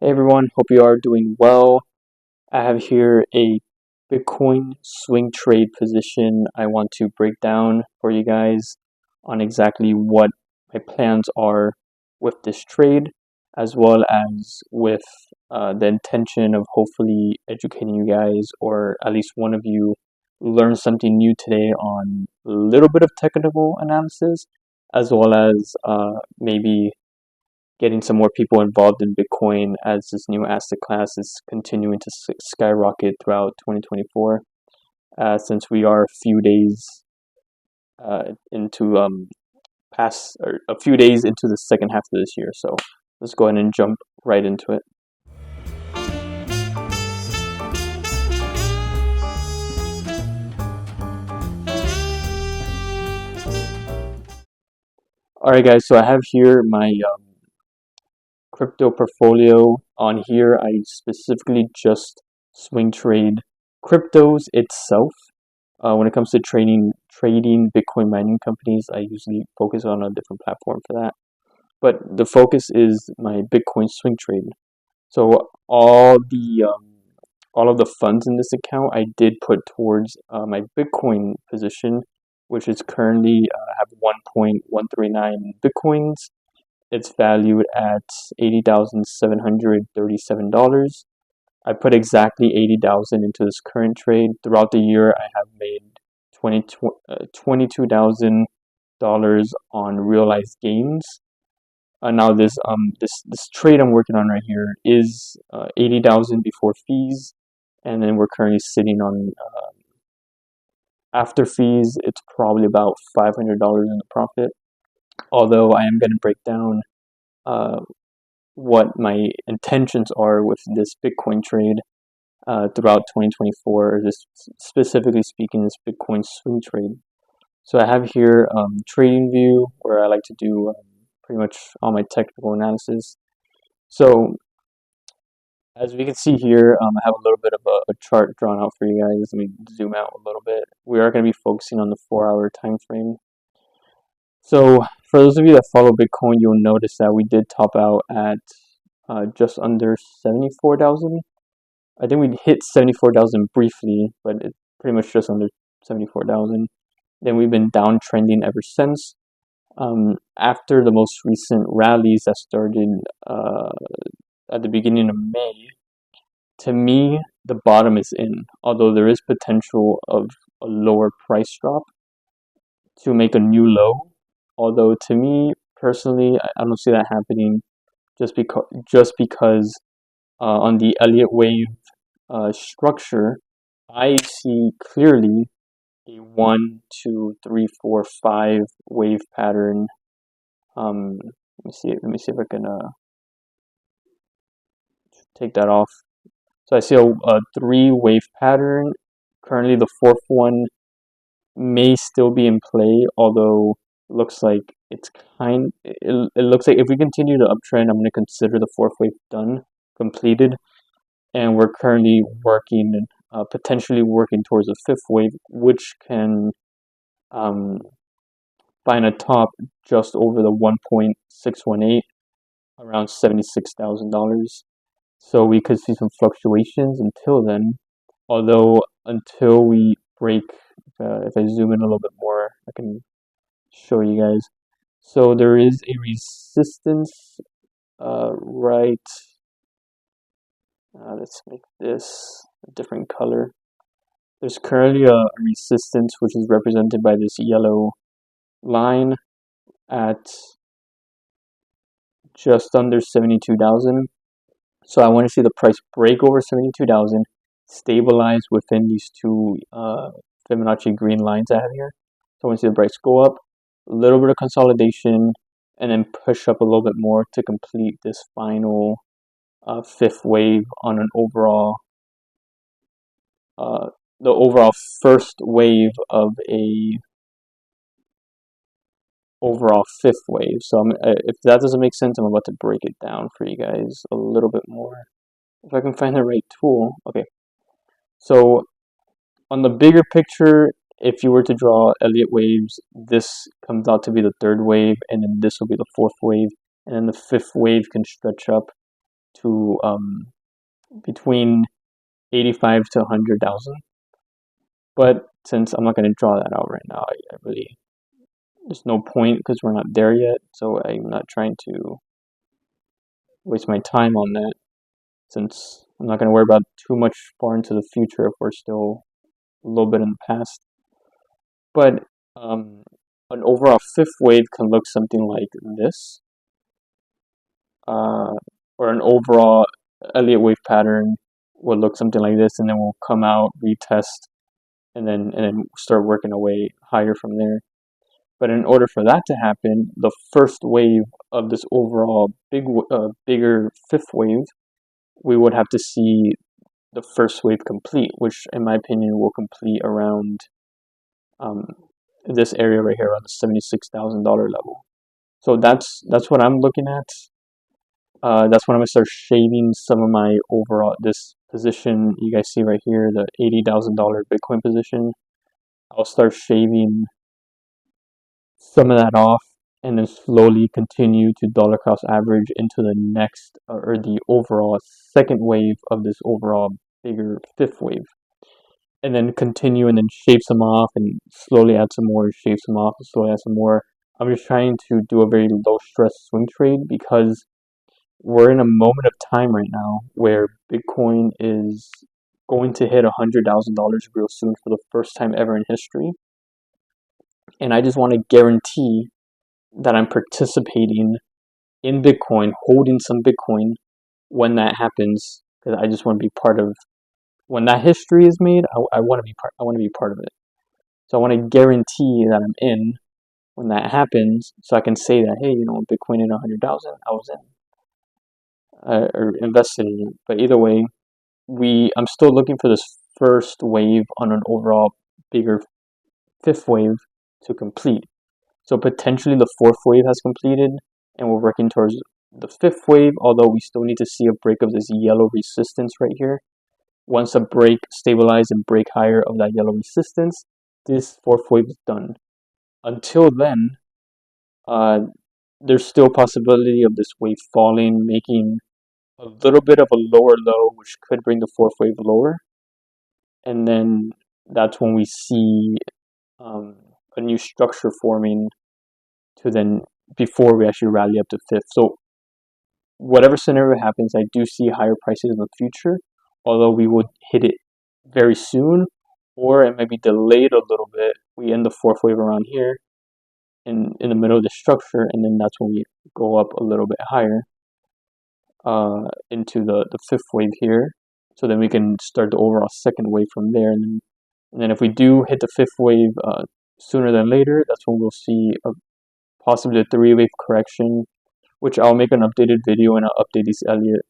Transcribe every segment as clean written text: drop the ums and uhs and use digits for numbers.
Hey everyone, hope you are doing well. I have here a Bitcoin swing trade position I want to break down for you guys on exactly what my plans are with this trade, as well as with the intention of hopefully educating you guys, or at least one of you learn something new today on a little bit of technical analysis, as well as maybe getting some more people involved in Bitcoin as this new asset class is continuing to skyrocket throughout 2024. Since we are a few days into past or a few days into the second half of this year, so let's go ahead and jump right into it. All right, guys. So I have here my crypto portfolio. On here, I specifically just swing trade cryptos itself. When it comes to trading Bitcoin mining companies, I usually focus on a different platform for that. But the focus is my Bitcoin swing trade. So all of the funds in this account I did put towards my Bitcoin position, which is currently have 1.139 Bitcoins. It's valued at $80,737. I put exactly 80,000 into this current trade. Throughout the year, I have made $22,000 on realized gains. Now this trade I'm working on right here is 80,000 before fees, and then we're currently sitting on after fees. It's probably about $500 in the profit. Although I am going to break down uh, what my intentions are with this Bitcoin trade throughout 2024, or just specifically speaking, this Bitcoin swing trade. So I have here trading view where I like to do pretty much all my technical analysis. So as we can see here, I have a little bit of a chart drawn out for you guys. Let me zoom out a little bit. We are going to be focusing on the 4-hour time frame. So for those of you that follow Bitcoin, you'll notice that we did top out at just under 74,000. I think we hit 74,000 briefly, but it's pretty much just under 74,000. Then we've been downtrending ever since. After the most recent rallies that started at the beginning of May, to me, the bottom is in, although there is potential of a lower price drop to make a new low. Although to me personally, I don't see that happening just because on the Elliott wave structure, I see clearly a 1, 2, 3, 4, 5 wave pattern. Let me see. Let me see if I can take that off. So I see a 3 wave pattern. Currently, the fourth one may still be in play, although it looks like it looks like if we continue to uptrend, I'm going to consider the fourth wave done, completed, and we're currently working, potentially working towards a fifth wave, which can um, find a top just over the 1.618, around $76,000. So we could see some fluctuations until then. Although until we break, if I zoom in a little bit more, I can show you guys. So there is a resistance right. Let's make this a different color. There's currently a resistance which is represented by this yellow line at just under 72,000. So I want to see the price break over 72,000, stabilize within these two Fibonacci green lines I have here. So I want to see the price go up, a little bit of consolidation, and then push up a little bit more to complete this final fifth wave on an overall, the overall first wave of a overall fifth wave. So if that doesn't make sense, I'm about to break it down for you guys a little bit more. If I can find the right tool. Okay. So on the bigger picture, if you were to draw Elliott waves, this comes out to be the third wave, and then this will be the fourth wave, and then the fifth wave can stretch up to between 85 to 100,000. But since I'm not going to draw that out right now, I really, there's no point because we're not there yet. So I'm not trying to waste my time on that, since I'm not going to worry about too much far into the future if we're still a little bit in the past. But an overall fifth wave can look something like this, uh, or an overall Elliott wave pattern will look something like this, and then we'll come out, retest, and then start working our way higher from there. But in order for that to happen, the first wave of this overall bigger fifth wave, we would have to see the first wave complete, which in my opinion will complete around um, this area right here, around the $76,000 level. So that's what I'm looking at. That's when I'm gonna start shaving some of my overall this position you guys see right here, the $80,000 Bitcoin position. I'll start shaving some of that off, and then slowly continue to dollar cost average into the next or the overall second wave of this overall bigger fifth wave, and then continue and then shave some off and slowly add some more, shave some off and slowly add some more. I'm just trying to do a very low stress swing trade because we're in a moment of time right now where Bitcoin is going to hit $100,000 real soon for the first time ever in history. And I just want to guarantee that I'm participating in Bitcoin, holding some Bitcoin when that happens, because I just want to be part of when that history is made. I want to be part. I want to be part of it. So I want to guarantee that I'm in when that happens, so I can say that, hey, Bitcoin in 100,000, I was in or invested in it. But either way, I'm still looking for this first wave on an overall bigger fifth wave to complete. So potentially the fourth wave has completed, and we're working towards the fifth wave, although we still need to see a break of this yellow resistance right here. Once a break stabilize and break higher of that yellow resistance, this fourth wave is done. Until then, there's still possibility of this wave falling, making a little bit of a lower low, which could bring the fourth wave lower. And then that's when we see a new structure forming to then before we actually rally up to fifth. So whatever scenario happens, I do see higher prices in the future, although we would hit it very soon, or it might be delayed a little bit. We end the fourth wave around here in the middle of the structure, and then that's when we go up a little bit higher into the fifth wave here. So then we can start the overall second wave from there. And then if we do hit the fifth wave sooner than later, that's when we'll see possibly a three-wave correction, which I'll make an updated video and I'll update these Elliott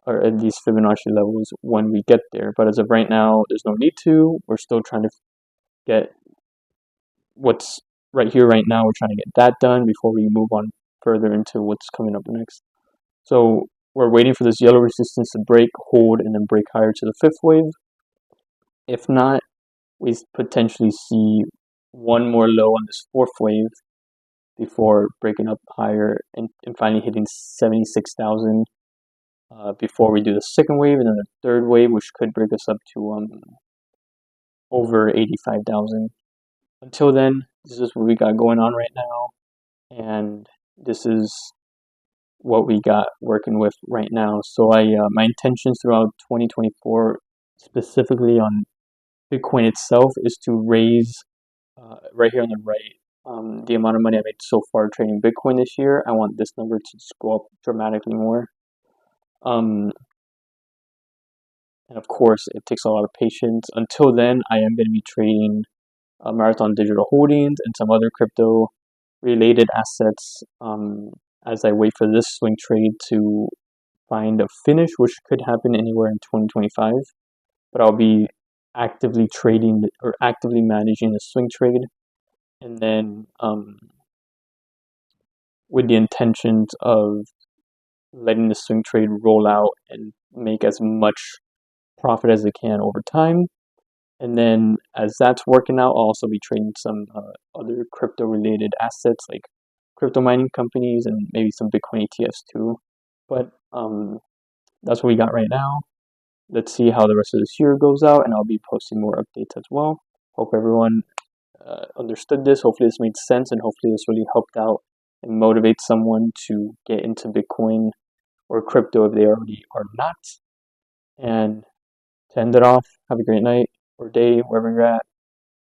or at these Fibonacci levels when we get there. But as of right now, there's no need to. We're still trying to get what's right here right now. We're trying to get that done before we move on further into what's coming up next. So we're waiting for this yellow resistance to break, hold, and then break higher to the fifth wave. If not, we potentially see one more low on this fourth wave before breaking up higher and finally hitting 76,000 before we do the second wave, and then the third wave, which could bring us up to over 85,000. Until then, this is what we got going on right now, and this is what we got working with right now. So my intentions throughout 2024, specifically on Bitcoin itself, is to raise right here on the right the amount of money I made so far trading Bitcoin this year. I want this number to just go up dramatically more. And of course, it takes a lot of patience. Until then, I am going to be trading Marathon Digital Holdings and some other crypto related assets as I wait for this swing trade to find a finish, which could happen anywhere in 2025. But I'll be actively trading or actively managing the swing trade, and then with the intentions of letting the swing trade roll out and make as much profit as it can over time. And then as that's working out, I'll also be trading some other crypto related assets like crypto mining companies and maybe some Bitcoin ETFs too. But that's what we got right now. Let's see how the rest of this year goes out, and I'll be posting more updates as well. Hope everyone understood this. Hopefully this made sense, and hopefully this really helped out and motivate someone to get into Bitcoin or crypto if they already are not. And to end it off, have a great night or day wherever you're at.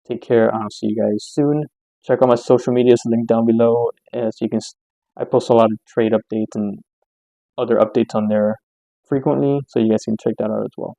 Take care, and I'll see you guys soon. Check out my social medias linked down below, as you can. I post a lot of trade updates and other updates on there frequently, so you guys can check that out as well.